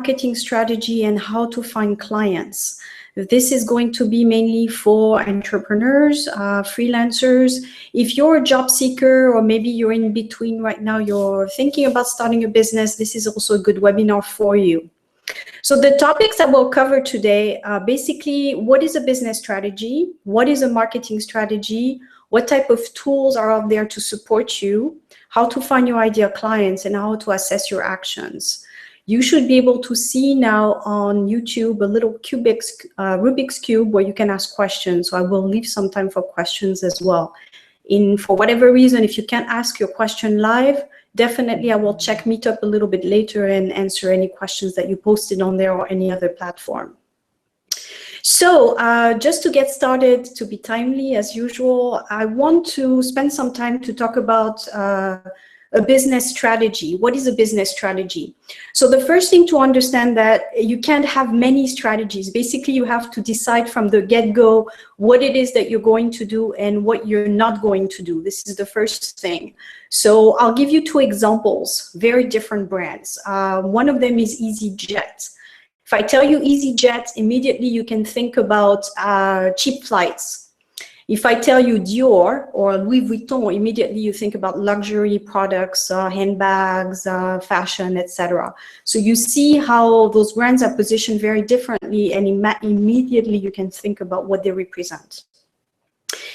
marketing strategy and how to find clients. This is going to be mainly for entrepreneurs, freelancers. If you're a job seeker, or maybe you're in between right now, you're thinking about starting a business, this is also a good webinar for you. So the topics that we'll cover today are basically, what is a business strategy? What is a marketing strategy? What type of tools are out there to support you? How to find your ideal clients, and how to assess your actions. You should be able to see now on YouTube a little Rubik's Cube where you can ask questions. So I will leave some time for questions as well. For whatever reason, if you can't ask your question live, definitely I will check Meetup a little bit later and answer any questions that you posted on there or any other platform. So just to get started, to be timely as usual, I want to spend some time to talk about a business strategy. What is a business strategy? So the first thing to understand that you can't have many strategies. Basically, you have to decide from the get-go what it is that you're going to do and what you're not going to do. This is the first thing. So I'll give you two examples, very different brands. One of them is EasyJet. If I tell you EasyJet, immediately you can think about cheap flights. If I tell you Dior or Louis Vuitton, immediately you think about luxury products, handbags, fashion, etc. So you see how those brands are positioned very differently, and immediately you can think about what they represent.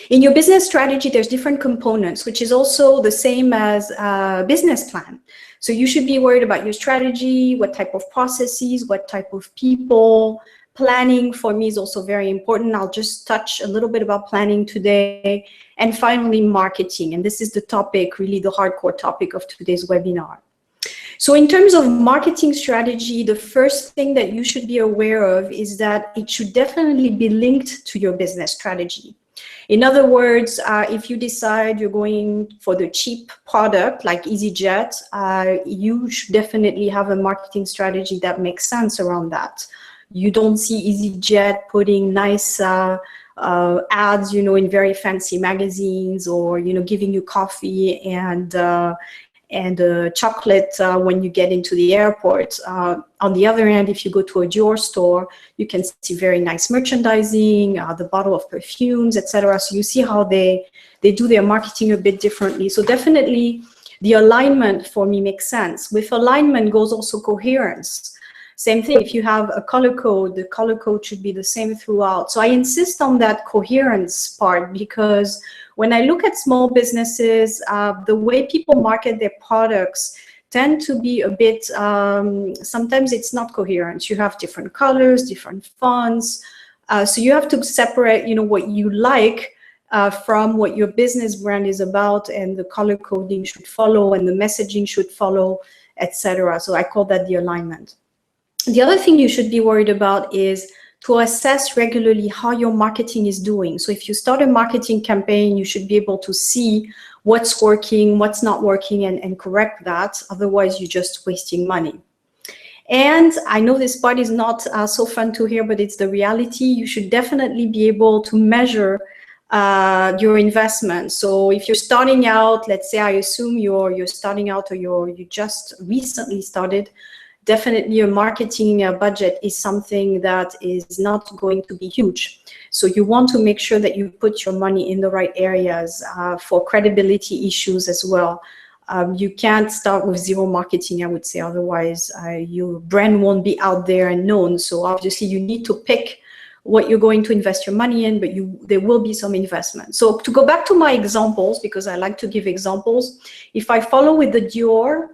In your business strategy, there's different components, which is also the same as a business plan. So you should be worried about your strategy, what type of processes, what type of people. Planning for me is also very important. I'll just touch a little bit about planning today. And finally, marketing. And this is the topic, really the hardcore topic of today's webinar. So in terms of marketing strategy, the first thing that you should be aware of is that it should definitely be linked to your business strategy. In other words, if you decide you're going for the cheap product like EasyJet, you should definitely have a marketing strategy that makes sense around that. You don't see EasyJet putting nice ads, in very fancy magazines, or giving you coffee and chocolate when you get into the airport. On the other hand, if you go to a Dior store, you can see very nice merchandising, the bottle of perfumes, etc. So you see how they do their marketing a bit differently. So definitely the alignment for me makes sense. With alignment goes also coherence. Same thing, if you have a color code, the color code should be the same throughout. So I insist on that coherence part, because when I look at small businesses, the way people market their products tend to be a bit, sometimes it's not coherent. You have different colors, different fonts. So you have to separate, what you like from what your business brand is about, and the color coding should follow, and the messaging should follow, etc. So I call that the alignment. The other thing you should be worried about is to assess regularly how your marketing is doing. So if you start a marketing campaign, you should be able to see what's working, what's not working, and correct that. Otherwise, you're just wasting money. And I know this part is not so fun to hear, but it's the reality. You should definitely be able to measure your investment. So if you're starting out, let's say I assume you're starting out, or you just recently started, definitely your marketing budget is something that is not going to be huge. So you want to make sure that you put your money in the right areas for credibility issues as well. You can't start with zero marketing, I would say, otherwise your brand won't be out there and known. So obviously you need to pick what you're going to invest your money in, but there will be some investment. So to go back to my examples, because I like to give examples, if I follow with the Dior,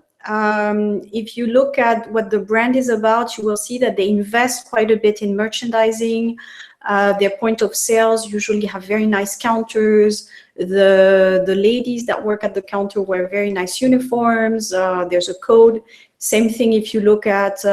if you look at what the brand is about, you will see that they invest quite a bit in merchandising. Their point of sales usually have very nice counters. The ladies that work at the counter wear very nice uniforms. There's a code. Same thing if you look at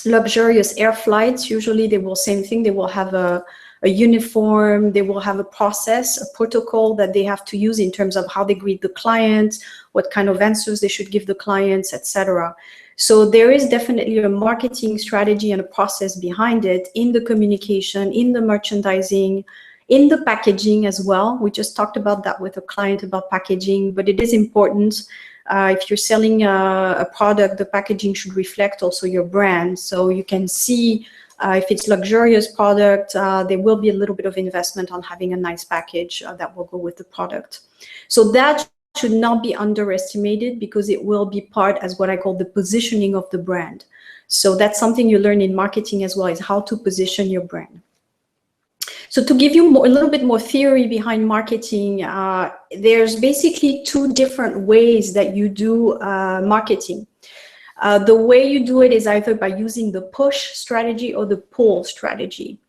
luxurious air flights. Usually they will, same thing, they will have a uniform, they will have a process, a protocol that they have to use in terms of how they greet the client, what kind of answers they should give the clients, etc. So there is definitely a marketing strategy and a process behind it, in the communication, in the merchandising, in the packaging as well. We just talked about that with a client about packaging, but it is important. If you're selling a product, the packaging should reflect also your brand. So you can see if it's luxurious product, there will be a little bit of investment on having a nice package that will go with the product. So that should not be underestimated, because it will be part as what I call the positioning of the brand. So that's something you learn in marketing as well, is how to position your brand. So to give you a little bit more theory behind marketing, there's basically two different ways that you do marketing. The way you do it is either by using the push strategy or the pull strategy.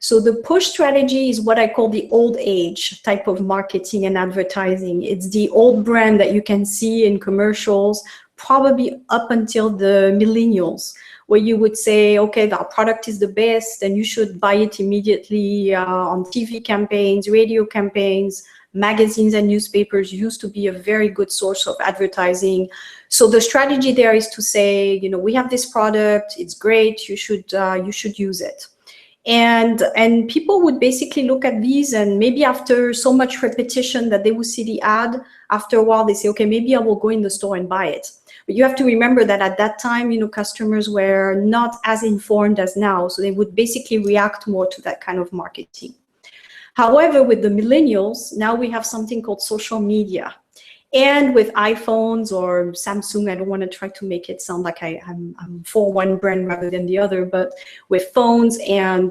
So the push strategy is what I call the old age type of marketing and advertising. It's the old brand that you can see in commercials, probably up until the millennials, where you would say, okay, our product is the best and you should buy it immediately. On TV campaigns, radio campaigns, magazines and newspapers used to be a very good source of advertising. So the strategy there is to say, you know, we have this product, it's great, you should use it. And people would basically look at these, and maybe after so much repetition that they would see the ad, after a while they say, okay, maybe I will go in the store and buy it. But you have to remember that at that time, you know, customers were not as informed as now, so they would basically react more to that kind of marketing. However, with the millennials, now we have something called social media. And with iPhones or Samsung, I don't want to try to make it sound like I'm for one brand rather than the other, but with phones and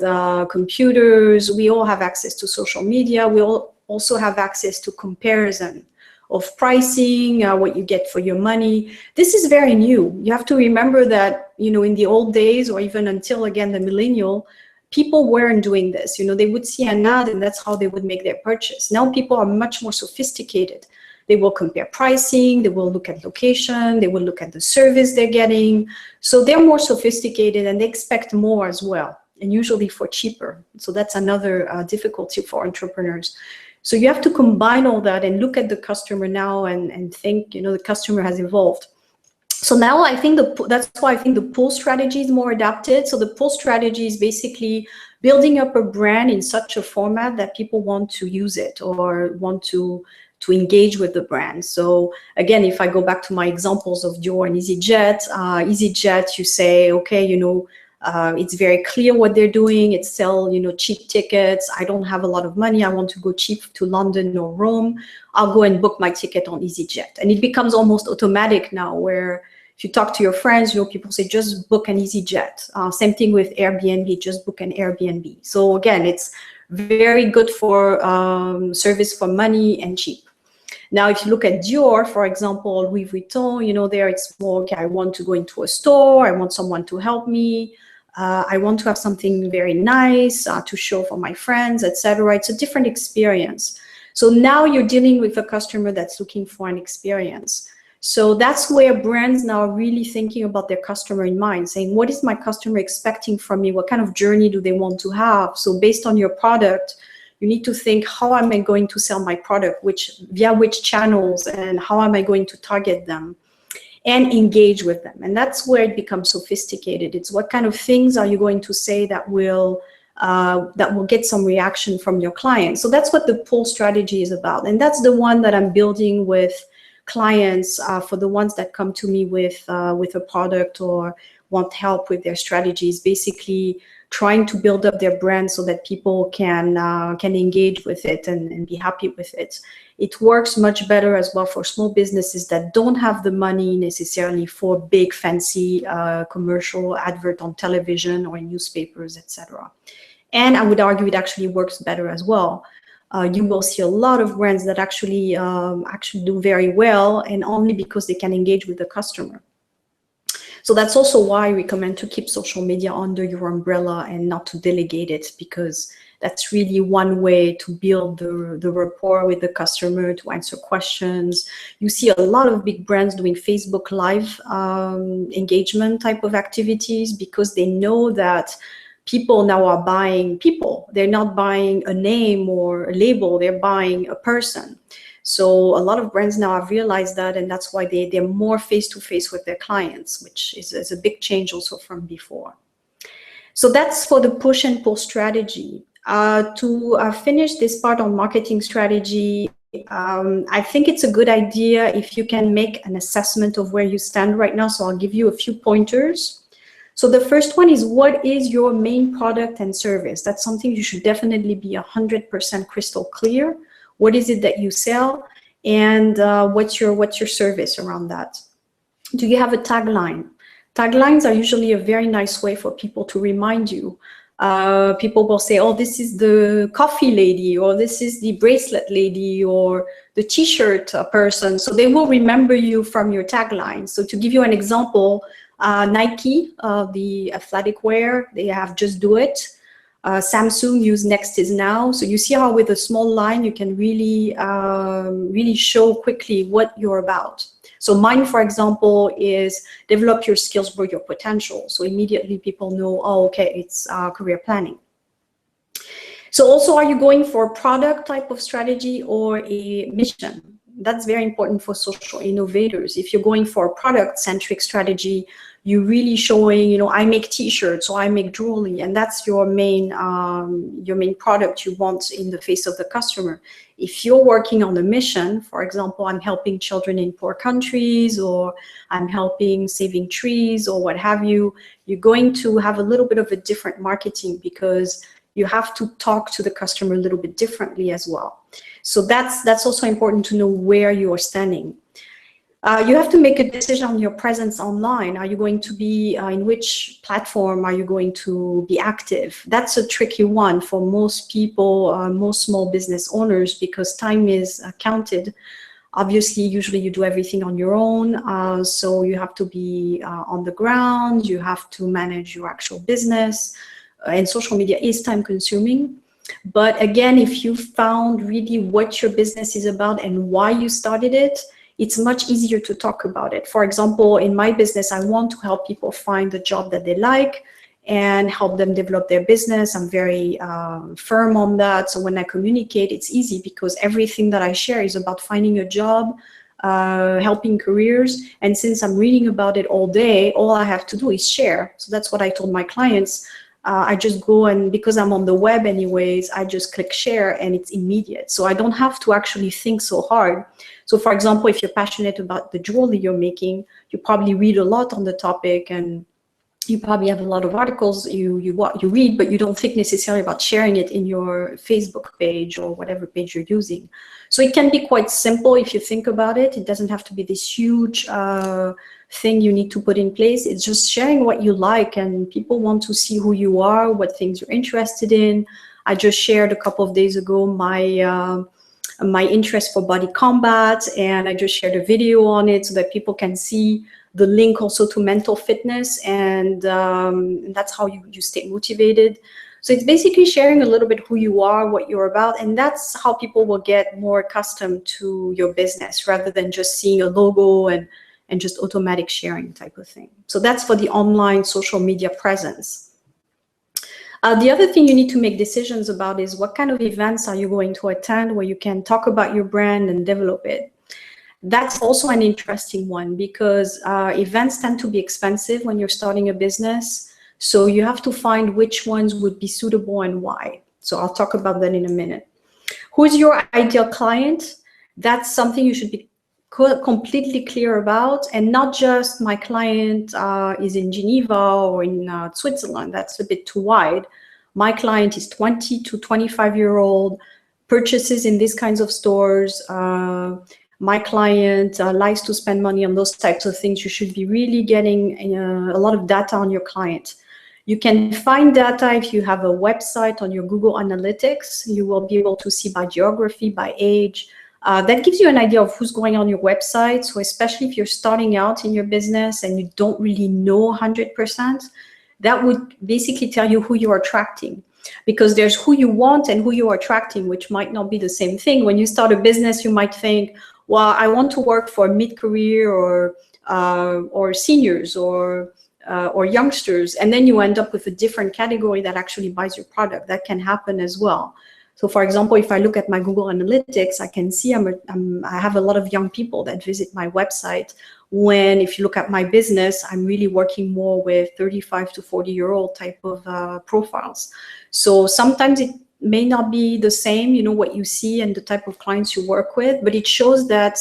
computers, we all have access to social media. We all also have access to comparison of pricing, what you get for your money. This is very new. You have to remember that, you know, in the old days, or even until, again, the millennial, people weren't doing this. You know, they would see an ad and that's how they would make their purchase. Now people are much more sophisticated. They will compare pricing, they will look at location, they will look at the service they're getting. So they're more sophisticated and they expect more as well, and usually for cheaper. So that's another difficulty for entrepreneurs. So you have to combine all that and look at the customer now and think, you know, the customer has evolved. So now I think that's why I think the pull strategy is more adapted. So the pull strategy is basically building up a brand in such a format that people want to use it or want to engage with the brand. So again, if I go back to my examples of Dior and EasyJet, EasyJet, you say, okay, you know, it's very clear what they're doing. It's sell, you know, cheap tickets. I don't have a lot of money. I want to go cheap to London or Rome. I'll go and book my ticket on EasyJet. And it becomes almost automatic now, where if you talk to your friends, you know, people say, just book an EasyJet. Same thing with Airbnb, just book an Airbnb. So again, it's very good for service for money and cheap. Now, if you look at Dior, for example, Louis Vuitton, you know, there it's more, okay, I want to go into a store, I want someone to help me, I want to have something very nice to show for my friends, etc. It's a different experience. So now you're dealing with a customer that's looking for an experience. So that's where brands now are really thinking about their customer in mind, saying, what is my customer expecting from me? What kind of journey do they want to have? So based on your product, you need to think, how am I going to sell my product, via which channels, and how am I going to target them and engage with them? And that's where it becomes sophisticated. It's what kind of things are you going to say that will get some reaction from your clients. So that's what the pull strategy is about. And that's the one that I'm building with clients for the ones that come to me with a product or want help with their strategies, basically trying to build up their brand so that people can engage with it and be happy with it. It works much better as well for small businesses that don't have the money necessarily for big fancy commercial advert on television or in newspapers, etc. And I would argue it actually works better as well. You will see a lot of brands that actually do very well, and only because they can engage with the customer. So that's also why I recommend to keep social media under your umbrella and not to delegate it, because that's really one way to build the rapport with the customer, to answer questions. You see a lot of big brands doing Facebook Live engagement type of activities, because they know that people now are buying people. They're not buying a name or a label, they're buying a person. So a lot of brands now have realized that, and that's why they're more face-to-face with their clients, which is a big change also from before. So that's for the push and pull strategy. To finish this part on marketing strategy, I think it's a good idea if you can make an assessment of where you stand right now. So I'll give you a few pointers. So the first one is, what is your main product and service? That's something you should definitely be 100% crystal clear. What is it that you sell, and what's your service around that? Do you have a tagline? Taglines are usually a very nice way for people to remind you. People will say, oh, this is the coffee lady, or this is the bracelet lady, or the t-shirt person. So they will remember you from your tagline. So to give you an example, Nike, the athletic wear, they have Just Do It. Samsung use Next is Now. So you see how with a small line, you can really, really show quickly what you're about. So mine, for example, is develop your skills, grow your potential. So immediately people know, oh, okay, it's career planning. So also, are you going for a product type of strategy or a mission? That's very important for social innovators. If you're going for a product-centric strategy, you're really showing, you know, I make t-shirts or I make jewelry, and that's your main product you want in the face of the customer. If you're working on a mission, for example, I'm helping children in poor countries, or I'm helping saving trees, or what have you, you're going to have a little bit of a different marketing, because you have to talk to the customer a little bit differently as well. So that's also important to know where you are standing. You have to make a decision on your presence online. Are you going to be, in which platform are you going to be active? That's a tricky one for most people, most small business owners, because time is counted. Obviously, usually you do everything on your own, so you have to be on the ground, you have to manage your actual business, and social media is time consuming. But again, if you found really what your business is about and why you started it, it's much easier to talk about it. For example, in my business, I want to help people find the job that they like and help them develop their business. I'm very firm on that. So when I communicate, it's easy, because everything that I share is about finding a job, helping careers. And since I'm reading about it all day, all I have to do is share. So that's what I told my clients. I just go, and because I'm on the web anyways, I just click share and it's immediate. So I don't have to actually think so hard. So for example, if you're passionate about the jewelry you're making, you probably read a lot on the topic, and you probably have a lot of articles you read, but you don't think necessarily about sharing it in your Facebook page or whatever page you're using. So it can be quite simple if you think about it. It doesn't have to be this huge thing you need to put in place. It's just sharing what you like, and people want to see who you are, what things you're interested in. I just shared a couple of days ago my interest for body combat, and I just shared a video on it so that people can see the link also to mental fitness, and that's how you stay motivated. So it's basically sharing a little bit who you are, what you're about, and that's how people will get more accustomed to your business, rather than just seeing a logo and just automatic sharing type of thing. So that's for the online social media presence. The other thing you need to make decisions about is, what kind of events are you going to attend where you can talk about your brand and develop it? That's also an interesting one, because events tend to be expensive when you're starting a business. So you have to find which ones would be suitable and why. So I'll talk about that in a minute. Who's your ideal client? That's something you should be completely clear about, and not just my client is in Geneva or in Switzerland. That's a bit too wide. My client is 20 to 25-year-old, purchases in these kinds of stores. My client likes to spend money on those types of things. You should be really getting a lot of data on your client. You can find data if you have a website on your Google Analytics. You will be able to see by geography, by age. That gives you an idea of who's going on your website. So especially if you're starting out in your business and you don't really know 100%, that would basically tell you who you're attracting. Because there's who you want and who you're attracting, which might not be the same thing. When you start a business, you might think, well, I want to work for mid-career or seniors or youngsters, and then you end up with a different category that actually buys your product. That can happen as well. So for example, if I look at my Google Analytics, I can see I have a lot of young people that visit my website, when if you look at my business, I'm really working more with 35 to 40-year-old type of profiles. So sometimes may not be the same, you know, what you see and the type of clients you work with, but it shows that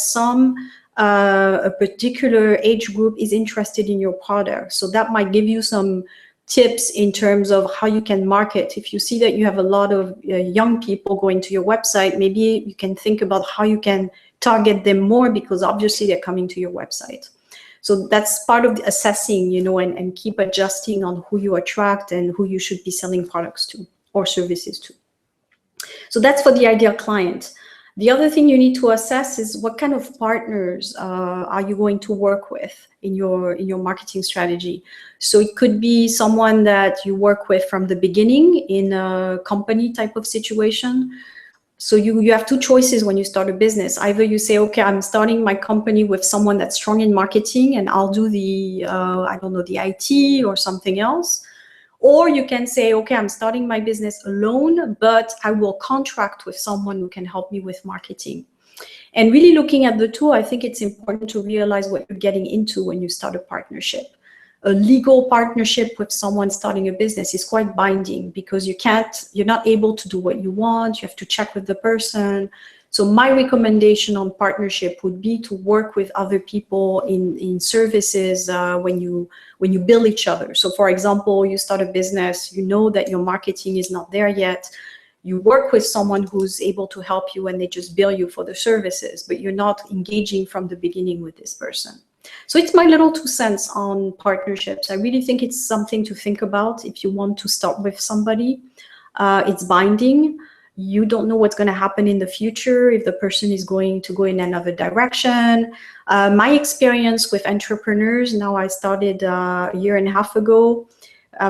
a particular age group is interested in your product. So that might give you some tips in terms of how you can market. If you see that you have a lot of young people going to your website, maybe you can think about how you can target them more, because obviously they're coming to your website. So that's part of the assessing, you know, and keep adjusting on who you attract and who you should be selling products to or services to. So that's for the ideal client. The other thing you need to assess is what kind of partners are you going to work with in your marketing strategy. So it could be someone that you work with from the beginning in a company type of situation. So you have two choices when you start a business. Either you say, okay, I'm starting my company with someone that's strong in marketing and I'll do the, I don't know, the IT or something else. Or you can say, okay, I'm starting my business alone, but I will contract with someone who can help me with marketing. And really looking at the two, I think it's important to realize what you're getting into when you start a partnership. A legal partnership with someone starting a business is quite binding, because you're not able to do what you want. You have to check with the person. So my recommendation on partnership would be to work with other people in services when you bill each other. So for example, you start a business, you know that your marketing is not there yet. You work with someone who's able to help you and they just bill you for the services, but you're not engaging from the beginning with this person. So it's my little 2 cents on partnerships. I really think it's something to think about if you want to start with somebody. It's binding. You don't know what's going to happen in the future, if the person is going to go in another direction. My experience with entrepreneurs, now I started a year and a half ago,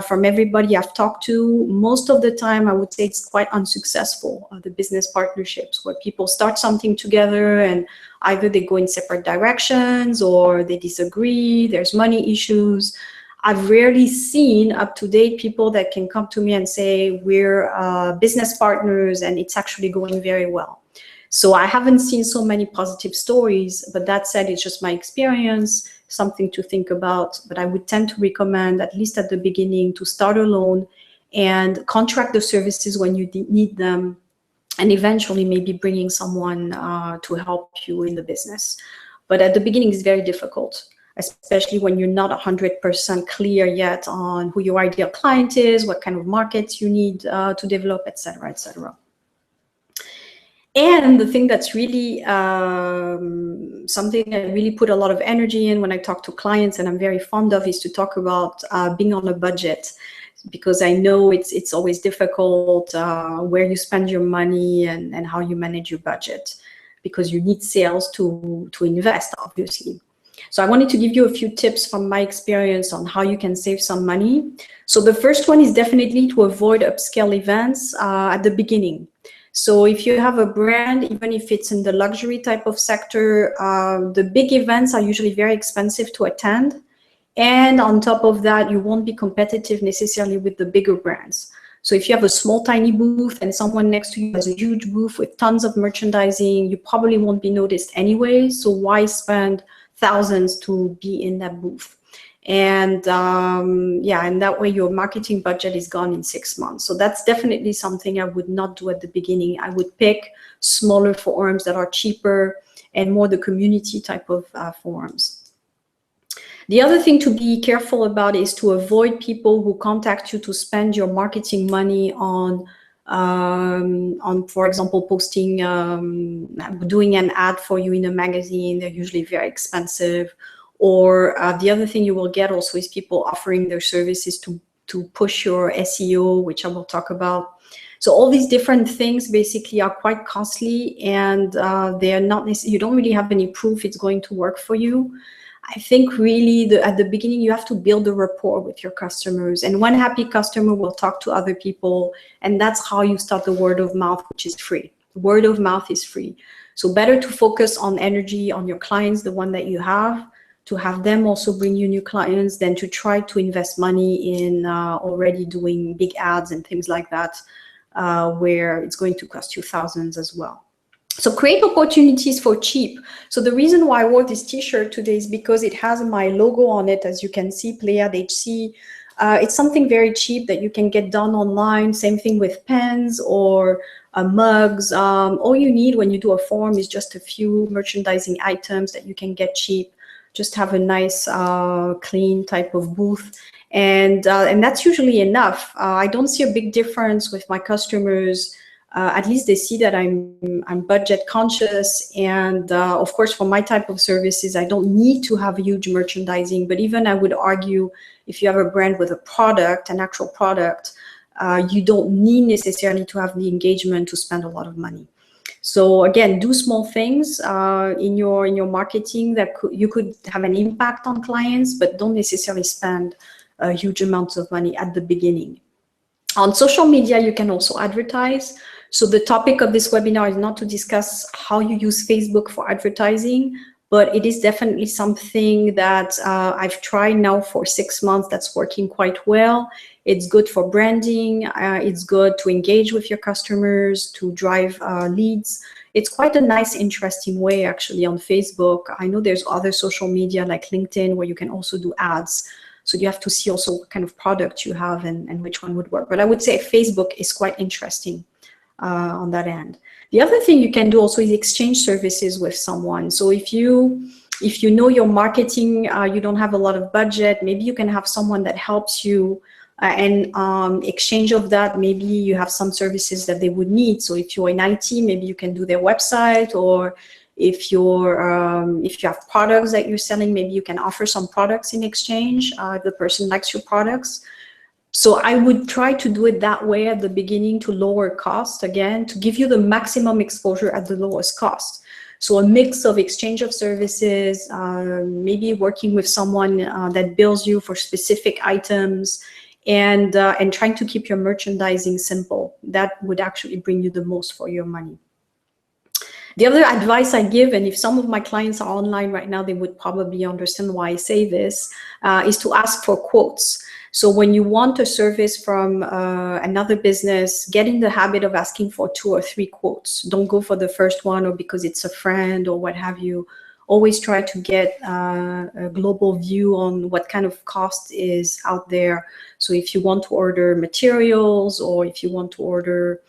from everybody I've talked to, most of the time I would say it's quite unsuccessful, the business partnerships, where people start something together and either they go in separate directions or they disagree, there's money issues. I've rarely seen up-to-date people that can come to me and say, we're business partners and it's actually going very well. So I haven't seen so many positive stories, but that said, it's just my experience, something to think about. But I would tend to recommend, at least at the beginning, to start alone and contract the services when you need them, and eventually maybe bringing someone to help you in the business. But at the beginning, it's very difficult, especially when you're not 100% clear yet on who your ideal client is, what kind of markets you need to develop, et cetera, et cetera. And the thing that's really something I really put a lot of energy in when I talk to clients, and I'm very fond of, is to talk about being on a budget, because I know it's always difficult where you spend your money and how you manage your budget, because you need sales to invest, obviously. So I wanted to give you a few tips from my experience on how you can save some money. So the first one is definitely to avoid upscale events at the beginning. So if you have a brand, even if it's in the luxury type of sector, the big events are usually very expensive to attend. And on top of that, you won't be competitive necessarily with the bigger brands. So if you have a small, tiny booth and someone next to you has a huge booth with tons of merchandising, you probably won't be noticed anyway. So why spend thousands to be in that booth? And yeah, and that way your marketing budget is gone in 6 months. So that's definitely something I would not do at the beginning. I would pick smaller forums that are cheaper and more the community type of forums. The other thing to be careful about is to avoid people who contact you to spend your marketing money on, for example, posting, doing an ad for you in a magazine. They're usually very expensive. Or the other thing you will get also is people offering their services to push your SEO, which I will talk about. So all these different things basically are quite costly, and they are not necessarily, you don't really have any proof it's going to work for you. I think really at the beginning you have to build a rapport with your customers, and one happy customer will talk to other people, and that's how you start the word of mouth, which is free. Word of mouth is free. So better to focus on energy on your clients, the one that you have, to have them also bring you new clients, than to try to invest money in already doing big ads and things like that, where it's going to cost you thousands as well. So create opportunities for cheap. So the reason why I wore this t-shirt today is because it has my logo on it, as you can see, Pléiades HC. It's something very cheap that you can get done online. Same thing with pens or mugs. All you need when you do a form is just a few merchandising items that you can get cheap. Just have a nice, clean type of booth. And that's usually enough. I don't see a big difference with my customers. At least they see that I'm budget conscious, and of course for my type of services I don't need to have huge merchandising, but even I would argue if you have a brand with a product, an actual product, you don't need necessarily to have the engagement to spend a lot of money. So again, do small things in your marketing that you could have an impact on clients, but don't necessarily spend huge amounts of money at the beginning. On social media, you can also advertise. So the topic of this webinar is not to discuss how you use Facebook for advertising, but it is definitely something that I've tried now for 6 months that's working quite well. It's good for branding. It's good to engage with your customers, to drive leads. It's quite a nice, interesting way actually on Facebook. I know there's other social media like LinkedIn where you can also do ads. So you have to see also what kind of product you have and which one would work. But I would say Facebook is quite interesting on that end. The other thing you can do also is exchange services with someone. So if you know your marketing, you don't have a lot of budget, maybe you can have someone that helps you and exchange of that, maybe you have some services that they would need. So if you're in IT, maybe you can do their website, or if you have products that you're selling, maybe you can offer some products in exchange if the person likes your products. So I would try to do it that way at the beginning to lower cost, again, to give you the maximum exposure at the lowest cost. So a mix of exchange of services, maybe working with someone that bills you for specific items, and trying to keep your merchandising simple. That would actually bring you the most for your money. The other advice I give, and if some of my clients are online right now, they would probably understand why I say this, is to ask for quotes. So when you want a service from another business, get in the habit of asking for 2 or 3 quotes. Don't go for the first one or because it's a friend or what have you. Always try to get a global view on what kind of cost is out there. So if you want to order materials, or if you want to order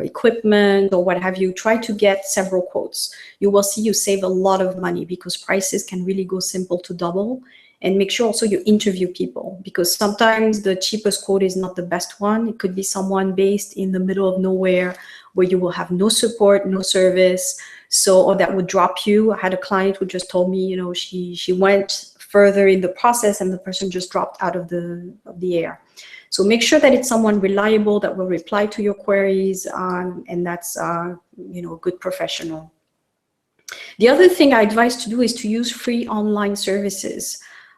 equipment or what have you, try to get several quotes. You will see you save a lot of money because prices can really go simple to double. And make sure also you interview people, because sometimes the cheapest quote is not the best one. It could be someone based in the middle of nowhere where you will have no support, no service. So, or that would drop you. I had a client who just told me, you know, she went further in the process and the person just dropped out of the air. So make sure that it's someone reliable that will reply to your queries, and that's you know, a good professional. The other thing I advise to do is to use free online services.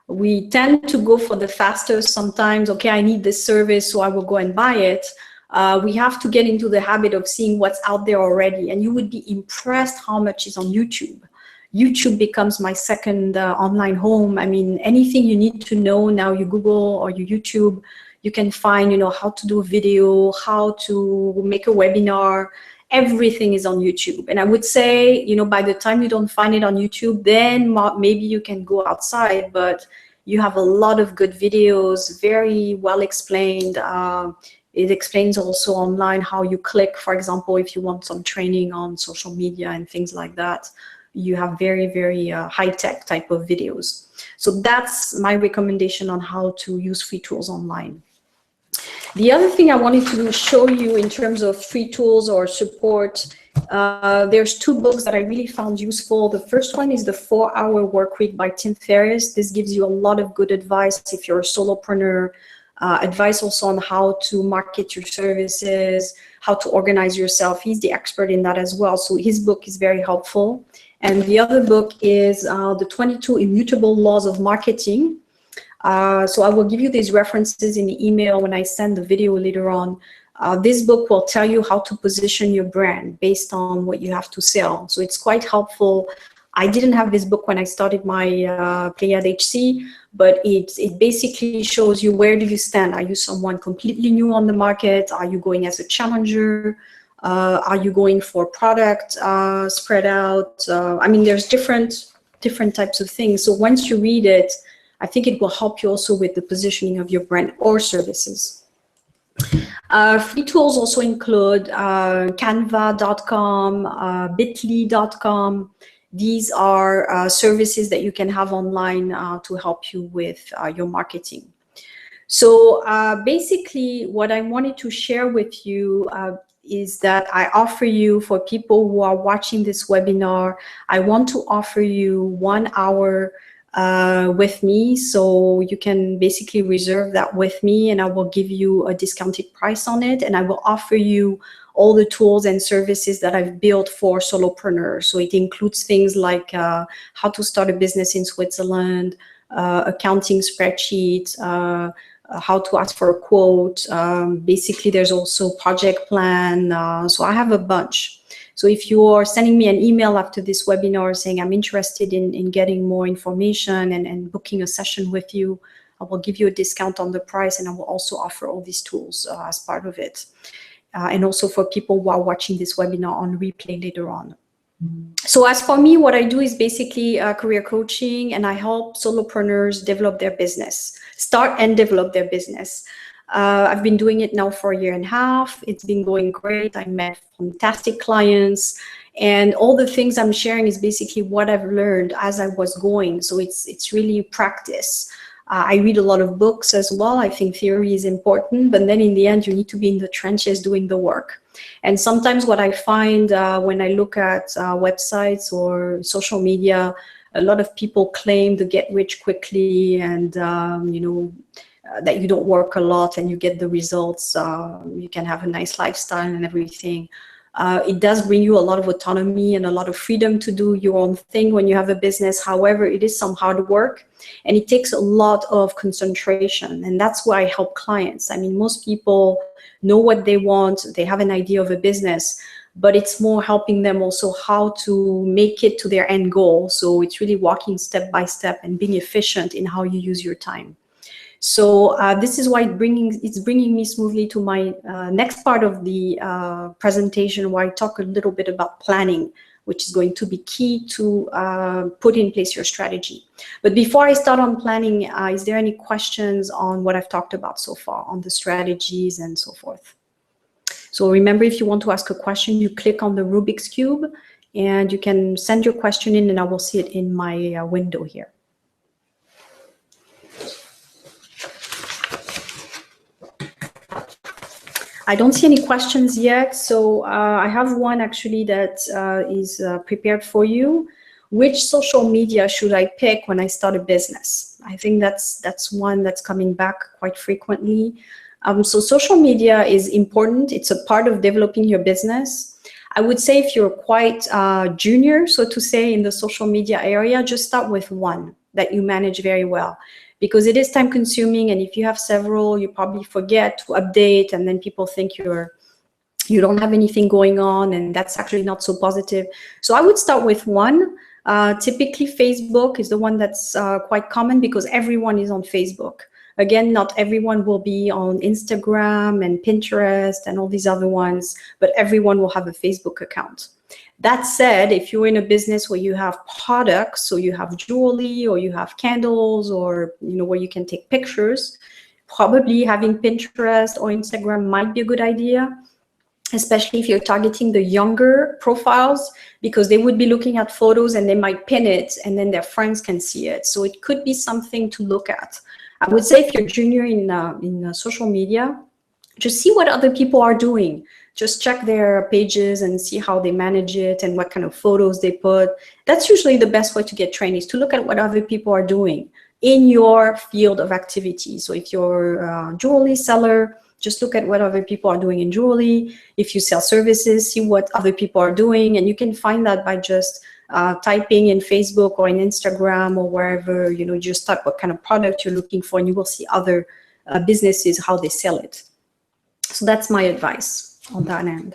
We tend to go for the fastest sometimes. Okay, I need this service, so I will go and buy it. We have to get into the habit of seeing what's out there already, and you would be impressed how much is on YouTube. YouTube becomes my second online home. I mean, anything you need to know now, you Google or you YouTube, you can find, you know, how to do a video, how to make a webinar. Everything is on YouTube. And I would say, you know, by the time you don't find it on YouTube, then maybe you can go outside, but you have a lot of good videos, very well explained. It explains also online how you click, for example, if you want some training on social media and things like that. You have very, very high-tech type of videos. So that's my recommendation on how to use free tools online. The other thing I wanted to show you in terms of free tools or support, there's 2 books that I really found useful. The first one is The 4-Hour Workweek by Tim Ferriss. This gives you a lot of good advice if you're a solopreneur, advice also on how to market your services, how to organize yourself. He's the expert in that as well. So his book is very helpful. And the other book is The 22 Immutable Laws of Marketing. So I will give you these references in the email when I send the video later on. This book will tell you how to position your brand based on what you have to sell. So it's quite helpful. I didn't have this book when I started my Pléiades HC, but it basically shows you where do you stand. Are you someone completely new on the market? Are you going as a challenger? Are you going for product spread out? I mean, there's different types of things. So once you read it, I think it will help you also with the positioning of your brand or services. Free tools also include canva.com, bitly.com. These are services that you can have online to help you with your marketing. So basically what I wanted to share with you is that I offer you, for people who are watching this webinar, I want to offer you 1 hour with me, so you can basically reserve that with me, and I will give you a discounted price on it, and I will offer you all the tools and services that I've built for solopreneurs. So it includes things like how to start a business in Switzerland, accounting spreadsheets, how to ask for a quote. Basically, there's also project plan. So I have a bunch. So if you are sending me an email after this webinar saying I'm interested in getting more information and booking a session with you, I will give you a discount on the price, and I will also offer all these tools as part of it. And also for people who are watching this webinar on replay later on. So as for me, what I do is basically career coaching, and I help solopreneurs develop their business, start and develop their business. I've been doing it now for 1.5 years. It's been going great. I met fantastic clients, and all the things I'm sharing is basically what I've learned as I was going. So it's really practice. I read a lot of books as well. I think theory is important, but then in the end, you need to be in the trenches doing the work. And sometimes what I find when I look at websites or social media, a lot of people claim to get rich quickly, and you know, that you don't work a lot and you get the results. You can have a nice lifestyle and everything. It does bring you a lot of autonomy and a lot of freedom to do your own thing when you have a business. However, it is some hard work, and it takes a lot of concentration. And that's why I help clients. I mean, most people know what they want. They have an idea of a business, but it's more helping them also how to make it to their end goal. So it's really walking step by step and being efficient in how you use your time. So this is why it's bringing me smoothly to my next part of the presentation, where I talk a little bit about planning, which is going to be key to put in place your strategy. But before I start on planning, is there any questions on what I've talked about so far, on the strategies and so forth? So remember, if you want to ask a question, you click on the Rubik's Cube, and you can send your question in, and I will see it in my window here. I don't see any questions yet, so I have one actually that is prepared for you. Which social media should I pick when I start a business? I think that's one that's coming back quite frequently. So social media is important. It's a part of developing your business. I would say if you're quite junior, so to say, in the social media area, just start with one that you manage very well, because it is time consuming, and if you have several, you probably forget to update, and then people think you don't have anything going on, and that's actually not so positive. So I would start with one. Typically Facebook is the one that's quite common, because everyone is on Facebook. Again, not everyone will be on Instagram and Pinterest and all these other ones, but everyone will have a Facebook account. That said, if you're in a business where you have products, so you have jewelry or you have candles, or where you can take pictures, probably having Pinterest or Instagram might be a good idea, especially if you're targeting the younger profiles, because they would be looking at photos and they might pin it, and then their friends can see it. So it could be something to look at. I would say if you're junior in social media, just see what other people are doing. Just check their pages and see how they manage it and what kind of photos they put. That's usually the best way to get trained, is to look at what other people are doing in your field of activity. So if you're a jewelry seller, just look at what other people are doing in jewelry. If you sell services, see what other people are doing. And you can find that by just typing in Facebook or in Instagram or wherever, just type what kind of product you're looking for, and you will see other businesses, how they sell it. So that's my advice on that end.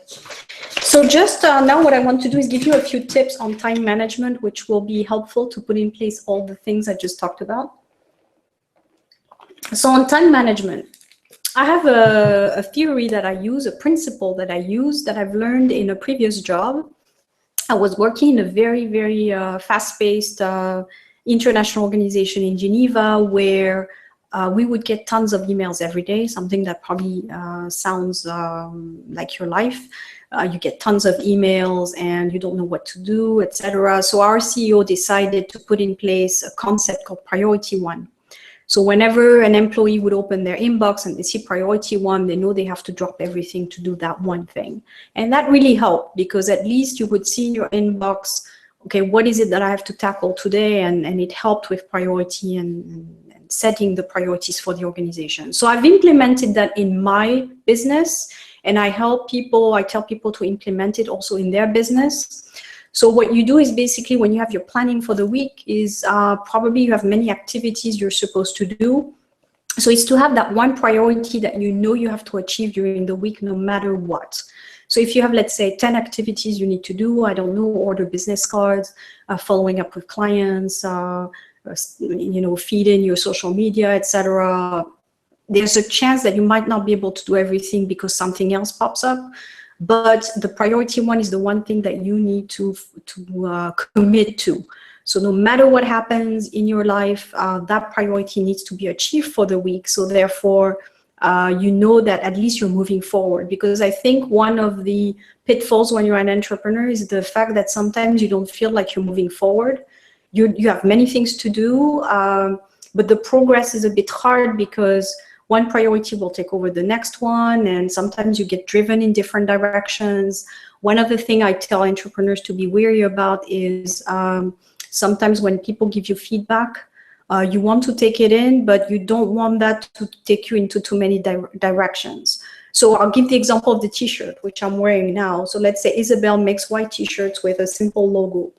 So just now what I want to do is give you a few tips on time management, which will be helpful to put in place all the things I just talked about. So on time management, I have a theory that I use, a principle that I use, that I've learned in a previous job. I was working in a very, very fast-paced international organization in Geneva where we would get tons of emails every day, something that probably sounds like your life. You get tons of emails and you don't know what to do, etc. So our CEO decided to put in place a concept called Priority One. So whenever an employee would open their inbox and they see Priority One, they know they have to drop everything to do that one thing. And that really helped, because at least you would see in your inbox, okay, what is it that I have to tackle today? And it helped with priority and setting the priorities for the organization. So I've implemented that in my business, and I tell people to implement it also in their business. So what you do is basically, when you have your planning for the week, is probably you have many activities you're supposed to do. So it's to have that one priority that you know you have to achieve during the week, no matter what. So if you have, let's say, 10 activities you need to do, I don't know, order business cards, following up with clients, feed in your social media, etc. There's a chance that you might not be able to do everything because something else pops up. But the Priority One is the one thing that you need to commit to. So no matter what happens in your life, that priority needs to be achieved for the week. So therefore, you know that at least you're moving forward. Because I think one of the pitfalls when you're an entrepreneur is the fact that sometimes you don't feel like you're moving forward. You have many things to do, but the progress is a bit hard because one priority will take over the next one, and sometimes you get driven in different directions. One other thing I tell entrepreneurs to be wary about is sometimes when people give you feedback, you want to take it in, but you don't want that to take you into too many directions. So I'll give the example of the t-shirt, which I'm wearing now. So let's say Isabel makes white t-shirts with a simple logo,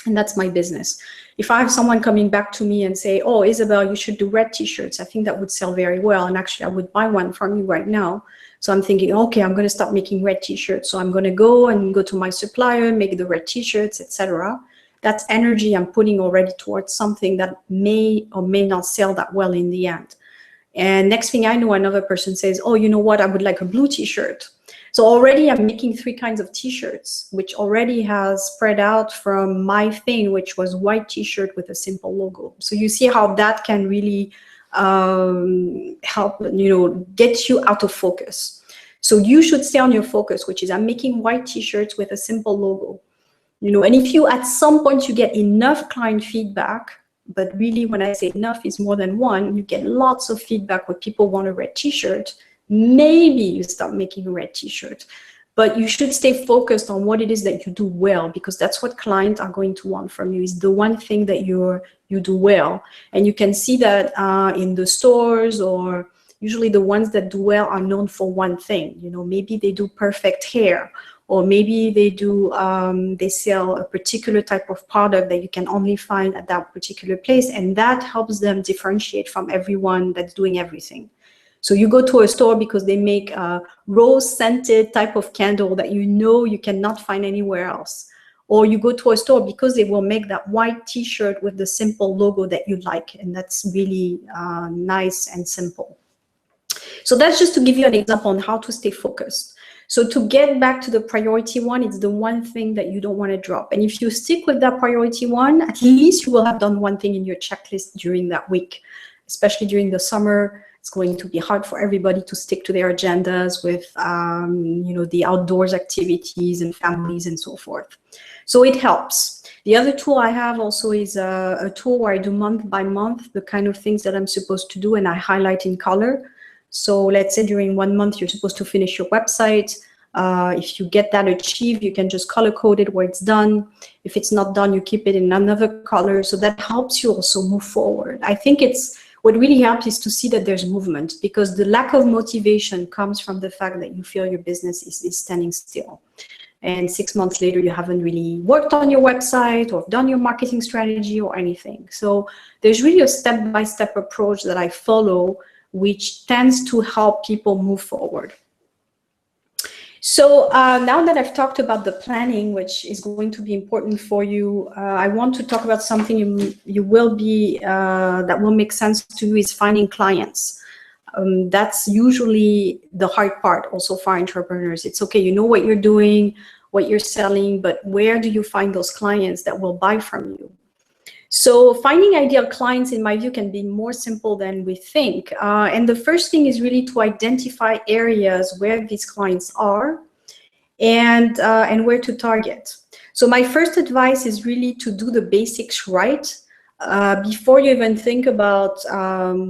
and that's my business. If I have someone coming back to me and say, oh, Isabel, you should do red t-shirts, I think that would sell very well. And actually, I would buy one from you right now. So I'm thinking, okay, I'm going to start making red t-shirts. So I'm going to go to my supplier, make the red t-shirts, etc. That's energy I'm putting already towards something that may or may not sell that well in the end. And next thing I know, another person says, oh, you know what, I would like a blue t-shirt. So already I'm making 3 kinds of t-shirts, which already has spread out from my thing, which was white t-shirt with a simple logo. So you see how that can really help, get you out of focus. So you should stay on your focus, which is I'm making white t-shirts with a simple logo. And if you at some point you get enough client feedback, but really when I say enough is more than one, you get lots of feedback where people want a red t-shirt, maybe you start making a red t-shirt. But you should stay focused on what it is that you do well, because that's what clients are going to want from you, is the one thing that you do well. And you can see that in the stores, or usually the ones that do well are known for one thing. Maybe they do perfect hair, or maybe they sell a particular type of product that you can only find at that particular place, and that helps them differentiate from everyone that's doing everything. So you go to a store because they make a rose-scented type of candle that you cannot find anywhere else. Or you go to a store because they will make that white t-shirt with the simple logo that you like, and that's really nice and simple. So that's just to give you an example on how to stay focused. So to get back to the Priority One, it's the one thing that you don't want to drop. And if you stick with that Priority One, at least you will have done one thing in your checklist during that week, especially during the summer. It's going to be hard for everybody to stick to their agendas with, the outdoors activities and families and so forth. So it helps. The other tool I have also is a tool where I do month by month the kind of things that I'm supposed to do, and I highlight in color. So let's say during 1 month, you're supposed to finish your website. If you get that achieved, you can just color code it where it's done. If it's not done, you keep it in another color. So that helps you also move forward. I think what really helps is to see that there's movement, because the lack of motivation comes from the fact that you feel your business is standing still. And 6 months later, you haven't really worked on your website or done your marketing strategy or anything. So there's really a step-by-step approach that I follow, which tends to help people move forward. So now that I've talked about the planning, which is going to be important for you, I want to talk about something that will make sense to you, is finding clients. That's usually the hard part also for entrepreneurs. It's okay, you know what you're doing, what you're selling, but where do you find those clients that will buy from you? So finding ideal clients, in my view, can be more simple than we think. And the first thing is really to identify areas where these clients are and where to target. So my first advice is really to do the basics right. Before you even think about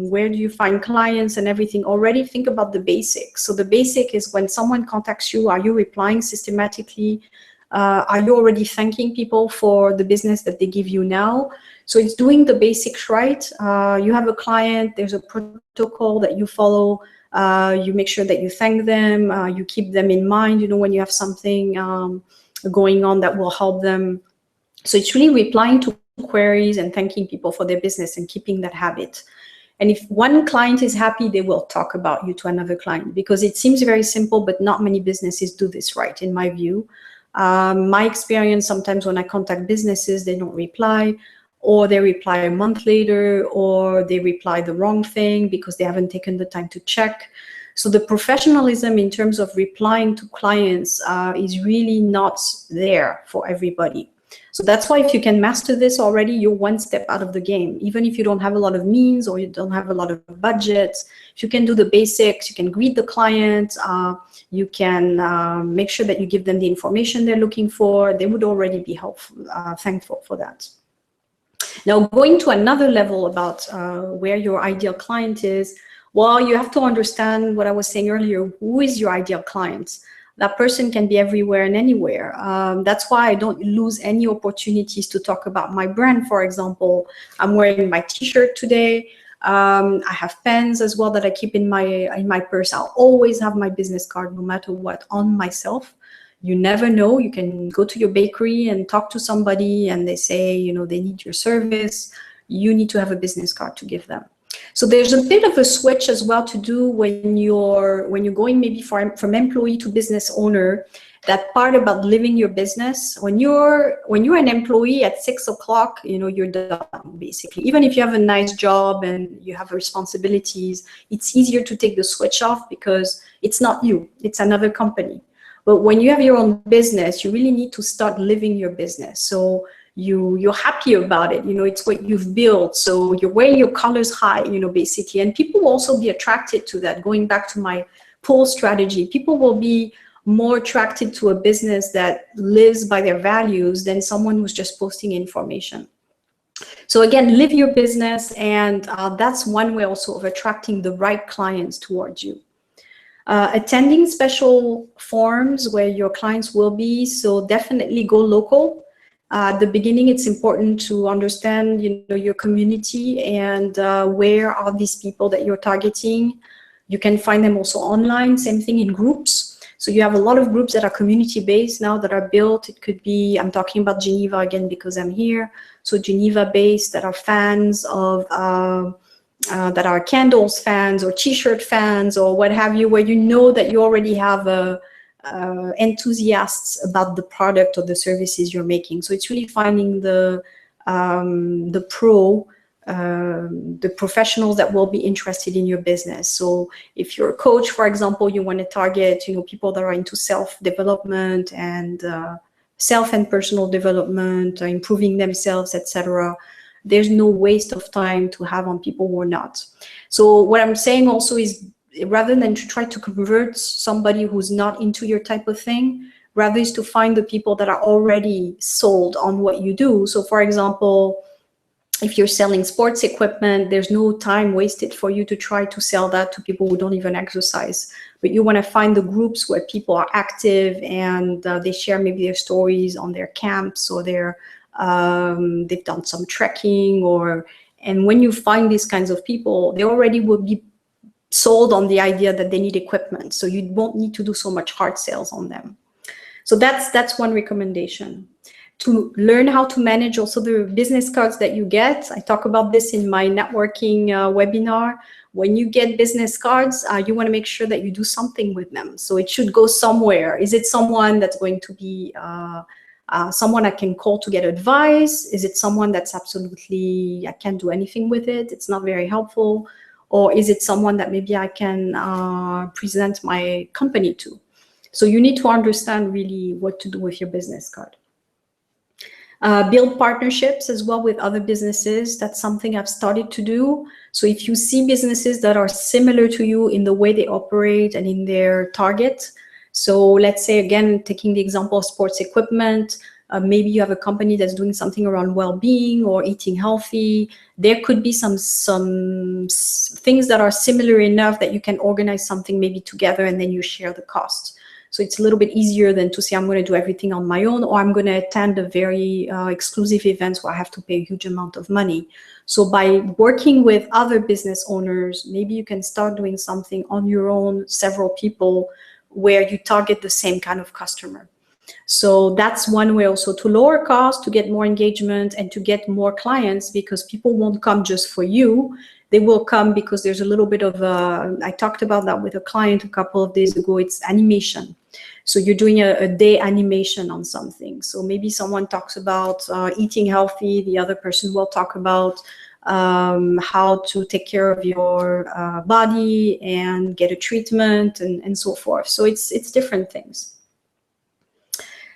where do you find clients and everything, already think about the basics. So the basic is when someone contacts you, are you replying systematically? Are you already thanking people for the business that they give you now? So it's doing the basics right. You have a client, there's a protocol that you follow. You make sure that you thank them, you keep them in mind, you know, when you have something going on that will help them. So it's really replying to queries and thanking people for their business and keeping that habit. And if one client is happy, they will talk about you to another client, because it seems very simple, but not many businesses do this right, in my view. My experience, sometimes when I contact businesses, they don't reply, or they reply a month later, or they reply the wrong thing because they haven't taken the time to check. So the professionalism in terms of replying to clients is really not there for everybody. So that's why if you can master this already, you're one step out of the game. Even if you don't have a lot of means or you don't have a lot of budget, if you can do the basics, you can greet the client, you can make sure that you give them the information they're looking for, they would already be helpful, thankful for that. Now, going to another level about where your ideal client is, well, you have to understand what I was saying earlier. Who is your ideal client? That person can be everywhere and anywhere. That's why I don't lose any opportunities to talk about my brand. For example, I'm wearing my t-shirt today. I have pens as well that I keep in my purse. I'll always have my business card, no matter what, on myself. You never know. You can go to your bakery and talk to somebody and they say, you know, they need your service. You need to have a business card to give them. So there's a bit of a switch as well to do when you're going maybe from employee to business owner. That part about living your business, when you're an employee at 6 o'clock, you know, you're done basically. Even if you have a nice job and you have responsibilities, it's easier to take the switch off because it's not you, it's another company. But when you have your own business, you really need to start living your business. So you're happy about it, you know, it's what you've built, so you're wearing your colors high, you know, basically, and people will also be attracted to that. Going back to my pull strategy, people will be more attracted to a business that lives by their values than someone who's just posting information. So again, live your business, and that's one way also of attracting the right clients towards you. Attending special forums where your clients will be, so definitely go local. At the beginning, it's important to understand, you know, your community and where are these people that you're targeting. You can find them also online, same thing in groups. So you have a lot of groups that are community-based now that are built. It could be, I'm talking about Geneva again because I'm here. So Geneva-based that are fans of, that are candles fans or t-shirt fans or what have you, where you know that you already have enthusiasts about the product or the services you're making. So it's really finding the professionals that will be interested in your business. So if you're a coach, for example, you want to target, you know, people that are into self-development and self and personal development, improving themselves, etc. There's no waste of time to have on people who are not. So what I'm saying also is, rather than to try to convert somebody who's not into your type of thing, rather is to find the people that are already sold on what you do. So for example, if you're selling sports equipment, there's no time wasted for you to try to sell that to people who don't even exercise. But you want to find the groups where people are active and they share maybe their stories on their camps or their they've done some trekking, and when you find these kinds of people, they already will be sold on the idea that they need equipment, so you won't need to do so much hard sales on them. So that's one recommendation. To learn how to manage also the business cards that you get. I talk about this in my networking webinar. When you get business cards, you want to make sure that you do something with them. So it should go somewhere. Is it someone that's going to be someone I can call to get advice? Is it someone that's absolutely, I can't do anything with it, it's not very helpful? Or is it someone that maybe I can present my company to? So you need to understand really what to do with your business card. Build partnerships as well with other businesses. That's something I've started to do. So if you see businesses that are similar to you in the way they operate and in their target, so let's say, again, taking the example of sports equipment, maybe you have a company that's doing something around well-being or eating healthy. There could be some things that are similar enough that you can organize something maybe together and then you share the cost. So it's a little bit easier than to say I'm going to do everything on my own, or I'm going to attend a very exclusive events where I have to pay a huge amount of money. So by working with other business owners, maybe you can start doing something on your own, several people, where you target the same kind of customer. So that's one way also to lower costs, to get more engagement and to get more clients, because people won't come just for you. They will come because there's a little bit of I talked about that with a client a couple of days ago. It's animation. So you're doing a day animation on something. So maybe someone talks about eating healthy. The other person will talk about how to take care of your body and get a treatment and so forth. So it's different things.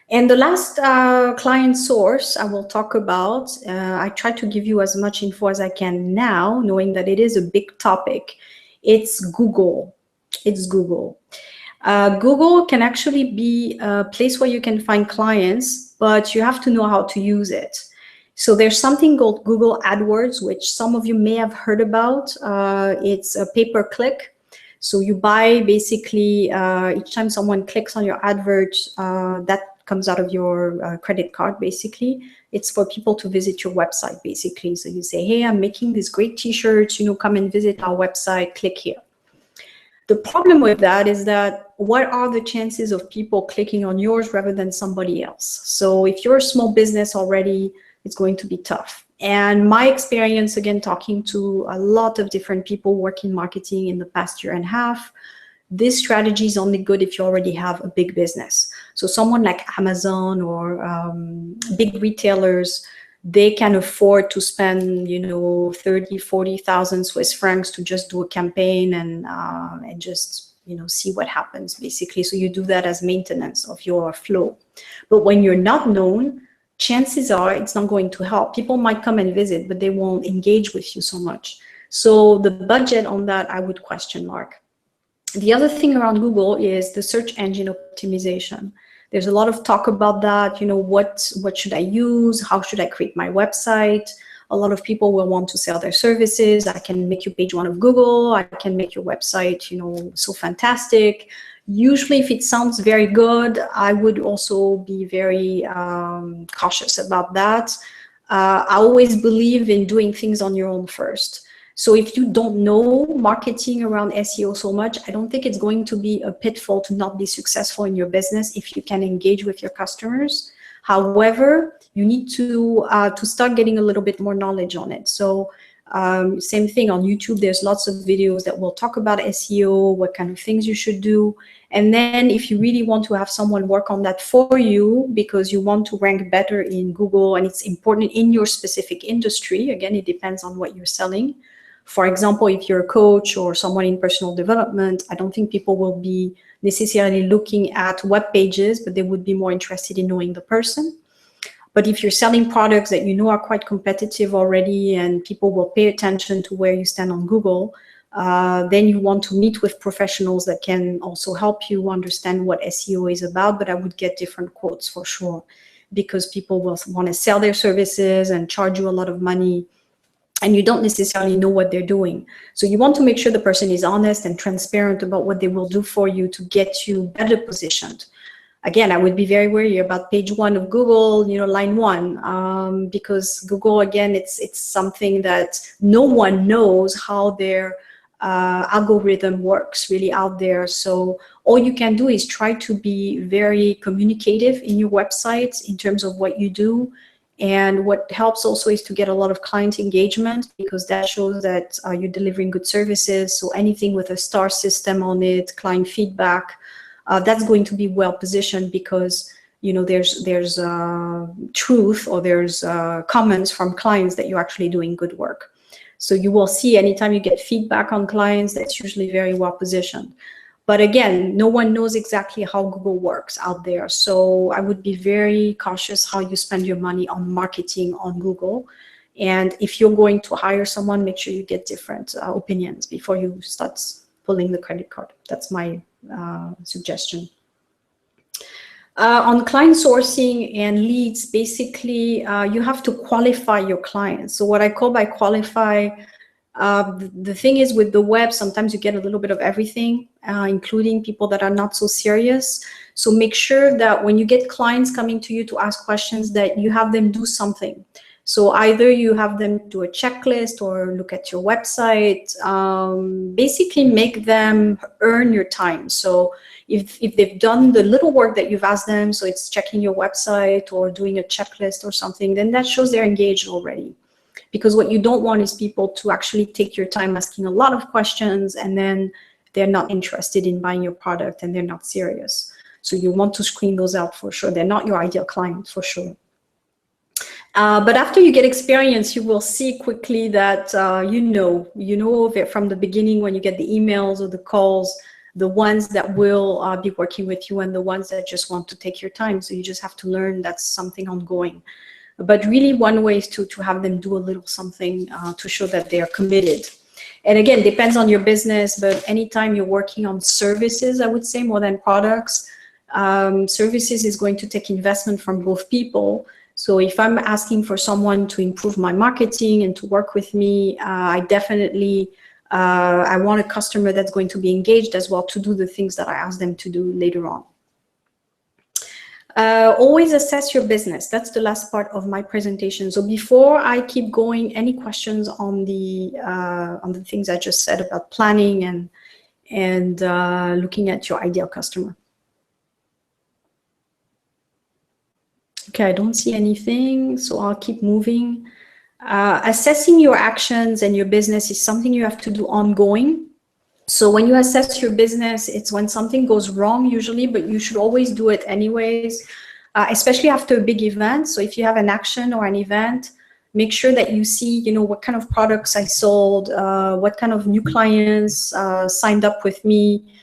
And the last client source I will talk about, I try to give you as much info as I can now, knowing that it is a big topic. It's Google. It's Google. Google can actually be a place where you can find clients, but you have to know how to use it. So there's something called Google AdWords, which some of you may have heard about. It's a pay-per-click. So you buy basically each time someone clicks on your advert, that comes out of your credit card, basically. It's for people to visit your website, basically. So you say, hey, I'm making these great t-shirts, come and visit our website, click here. The problem with that is that what are the chances of people clicking on yours rather than somebody else? So if you're a small business already, it's going to be tough. And my experience, again, talking to a lot of different people working marketing in the past year and a half, this strategy is only good if you already have a big business. So someone like Amazon or big retailers, they can afford to spend, 30, 40,000 Swiss francs to just do a campaign and just, see what happens, basically. So you do that as maintenance of your flow. But when you're not known, chances are it's not going to help. People might come and visit, but they won't engage with you so much. So the budget on that, I would question mark. The other thing around Google is the search engine optimization. There's a lot of talk about that. What should I use? How should I create my website? A lot of people will want to sell their services. I can make you page one of Google. I can make your website, so fantastic. Usually, if it sounds very good, I would also be very cautious about that. I always believe in doing things on your own first. So if you don't know marketing around SEO so much, I don't think it's going to be a pitfall to not be successful in your business if you can engage with your customers. However, you need to start getting a little bit more knowledge on it. So same thing on YouTube, there's lots of videos that will talk about SEO, what kind of things you should do. And then if you really want to have someone work on that for you because you want to rank better in Google and it's important in your specific industry, again, it depends on what you're selling. For example, if you're a coach or someone in personal development, I don't think people will be necessarily looking at web pages, but they would be more interested in knowing the person. But if you're selling products that are quite competitive already and people will pay attention to where you stand on Google, then you want to meet with professionals that can also help you understand what SEO is about. But I would get different quotes for sure, because people will want to sell their services and charge you a lot of money, and you don't necessarily know what they're doing. So you want to make sure the person is honest and transparent about what they will do for you to get you better positioned. Again, I would be very wary about page one of Google, line one, because Google, again, it's something that no one knows how their algorithm works really out there. So all you can do is try to be very communicative in your website in terms of what you do. And what helps also is to get a lot of client engagement, because that shows that you're delivering good services. So anything with a star system on it, client feedback, that's going to be well positioned, because there's truth, or there's comments from clients that you're actually doing good work. So you will see anytime you get feedback on clients, that's usually very well positioned. But again, no one knows exactly how Google works out there. So I would be very cautious how you spend your money on marketing on Google. And if you're going to hire someone, make sure you get different opinions before you start pulling the credit card. That's my suggestion. On client sourcing and leads, basically, you have to qualify your clients. So what I call by qualify, the thing is with the web, sometimes you get a little bit of everything, including people that are not so serious. So make sure that when you get clients coming to you to ask questions, that you have them do something. So either you have them do a checklist or look at your website, basically make them earn your time. So if they've done the little work that you've asked them, so it's checking your website or doing a checklist or something, then that shows they're engaged already. Because what you don't want is people to actually take your time asking a lot of questions and then they're not interested in buying your product and they're not serious. So you want to screen those out for sure. They're not your ideal client for sure. But after you get experience, you will see quickly that you know from the beginning when you get the emails or the calls, the ones that will be working with you and the ones that just want to take your time. So you just have to learn that's something ongoing. But really one way is to have them do a little something to show that they are committed. And again, depends on your business, but anytime you're working on services, I would say more than products, services is going to take investment from both people. So if I'm asking for someone to improve my marketing and to work with me, I definitely, I want a customer that's going to be engaged as well to do the things that I ask them to do later on. Always assess your business. That's the last part of my presentation. So before I keep going, any questions on the things I just said about planning and looking at your ideal customer? Okay, I don't see anything, so I'll keep moving. Assessing your actions and your business is something you have to do ongoing. So when you assess your business, it's when something goes wrong usually, but you should always do it anyways, especially after a big event. So if you have an action or an event, make sure that you see, you know, what kind of products I sold, what kind of new clients signed up with me.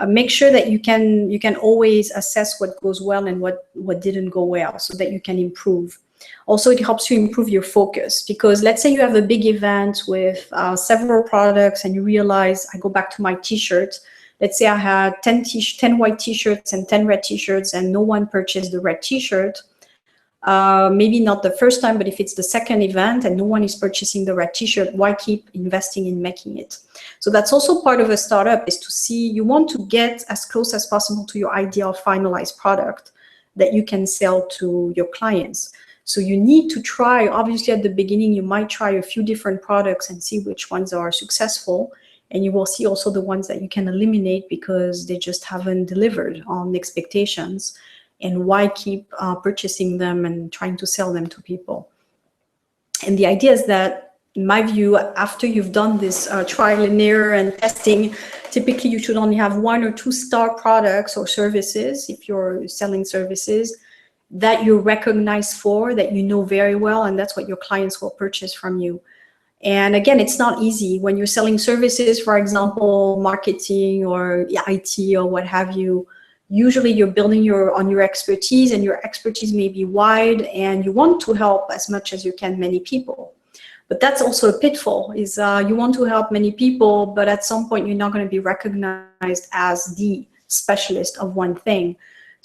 Make sure that you can always assess what goes well and what didn't go well so that you can improve. Also, it helps you improve your focus because let's say you have a big event with several products and you realize, I go back to my t-shirts. Let's say I had 10 white t-shirts and 10 red t-shirts and no one purchased the red t-shirt. Maybe not the first time, but if it's the second event and no one is purchasing the red t-shirt, why keep investing in making it? So that's also part of a startup, is to see, you want to get as close as possible to your ideal finalized product that you can sell to your clients. So you need to try, obviously at the beginning, you might try a few different products and see which ones are successful. And you will see also the ones that you can eliminate because they just haven't delivered on expectations. And why keep purchasing them and trying to sell them to people? And the idea is that, in my view, after you've done this trial and error and testing, typically you should only have 1 or 2 star products or services, if you're selling services, that you're recognized for, that you know very well, and that's what your clients will purchase from you. And again, it's not easy. When you're selling services, for example, marketing or IT or what have you, usually you're building on your expertise, and your expertise may be wide, and you want to help as much as you can many people. But that's also a pitfall, is you want to help many people, but at some point you're not going to be recognized as the specialist of one thing.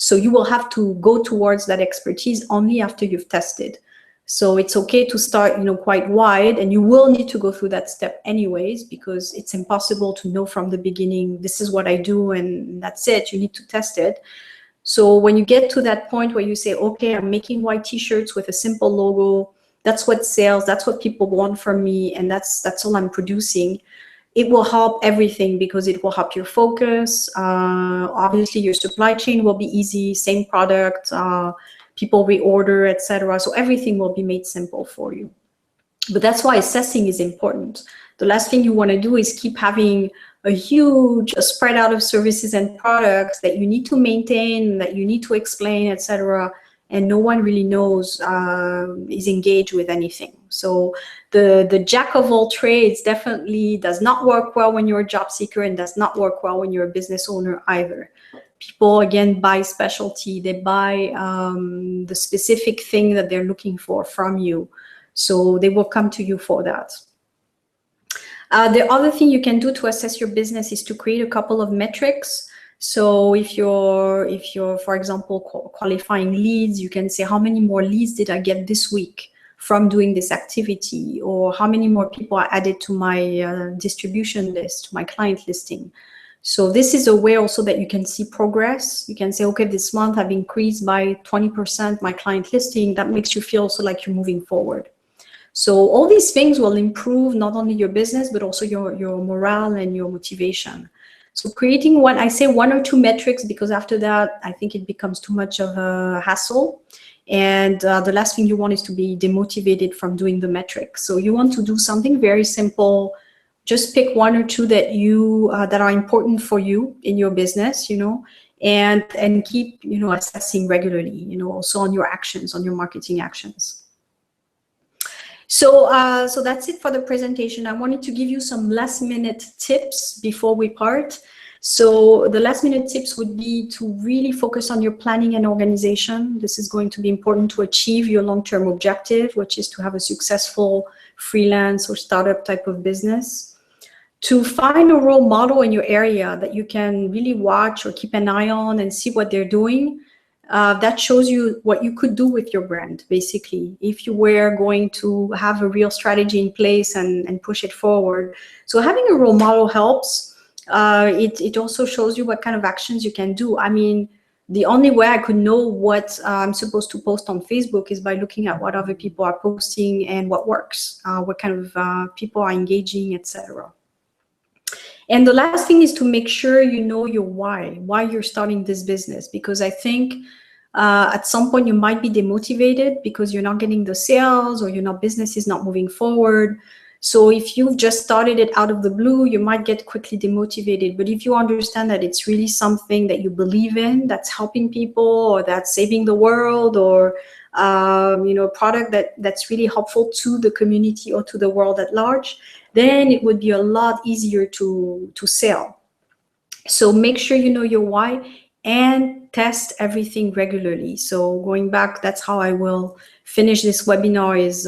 So you will have to go towards that expertise only after you've tested. So it's okay to start, you know, quite wide, and you will need to go through that step anyways, because it's impossible to know from the beginning, this is what I do and that's it. You need to test it. So when you get to that point where you say, okay, I'm making white t-shirts with a simple logo, that's what sells, that's what people want from me, and that's all I'm producing, it will help everything, because it will help your focus. Obviously your supply chain will be easy, same product, people reorder, etc. So everything will be made simple for you. But that's why assessing is important. The last thing you want to do is keep having a huge spread out of services and products that you need to maintain, that you need to explain, etc. and no one really knows, is engaged with anything. So the jack of all trades definitely does not work well when you're a job seeker, and does not work well when you're a business owner either. People, again, buy specialty. They buy the specific thing that they're looking for from you. So they will come to you for that. The other thing you can do to assess your business is to create a couple of metrics. So if you're, for example, qualifying leads, you can say, how many more leads did I get this week from doing this activity? Or how many more people I added to my distribution list, to my client listing? So this is a way also that you can see progress. You can say, okay, this month I've increased by 20% my client listing. That makes you feel also like you're moving forward. So all these things will improve not only your business, but also your morale and your motivation. So creating one, I say 1 or 2 metrics, because after that, I think it becomes too much of a hassle. And the last thing you want is to be demotivated from doing the metrics. So you want to do something very simple. Just pick 1 or 2 that you that are important for you in your business, and keep, assessing regularly, also on your actions, on your marketing actions. So so that's it for the presentation. I wanted to give you some last-minute tips before we part. So the last-minute tips would be to really focus on your planning and organization. This is going to be important to achieve your long-term objective, which is to have a successful freelance or startup type of business. To find a role model in your area that you can really watch or keep an eye on and see what they're doing. That shows you what you could do with your brand, basically, if you were going to have a real strategy in place and push it forward. So having a role model helps. It also shows you what kind of actions you can do. I mean, the only way I could know what I'm supposed to post on Facebook is by looking at what other people are posting and what works, what kind of people are engaging, etc. And the last thing is to make sure you know your why you're starting this business, because I think at some point you might be demotivated because you're not getting the sales, or your business is not moving forward. So if you've just started it out of the blue, you might get quickly demotivated. But if you understand that it's really something that you believe in, that's helping people, or that's saving the world, or a product that's really helpful to the community or to the world at large, then it would be a lot easier to sell. So make sure you know your why and test everything regularly. So going back, that's how I will finish this webinar, is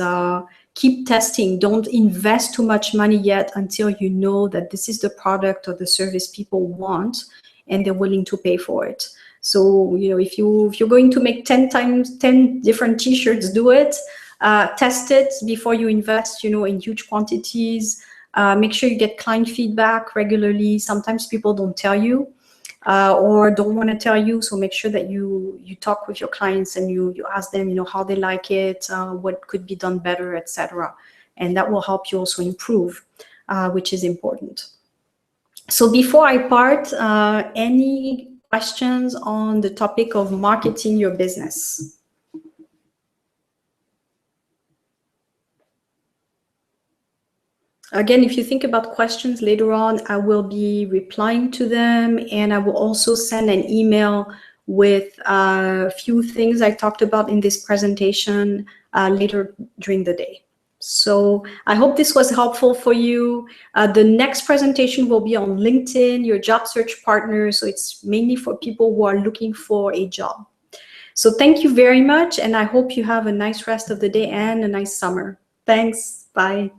keep testing. Don't invest too much money yet until you know that this is the product or the service people want and they're willing to pay for it. So, if you're going to make 10 different t-shirts, do it. Test it before you invest, in huge quantities. Make sure you get client feedback regularly. Sometimes people don't tell you or don't want to tell you. So make sure that you talk with your clients and you ask them, how they like it, what could be done better, etc. And that will help you also improve, which is important. So before I part, any questions on the topic of marketing your business? Again, if you think about questions later on, I will be replying to them, and I will also send an email with a few things I talked about in this presentation later during the day. So I hope this was helpful for you. The next presentation will be on LinkedIn, your job search partner. So it's mainly for people who are looking for a job. So thank you very much, and I hope you have a nice rest of the day and a nice summer. Thanks. Bye.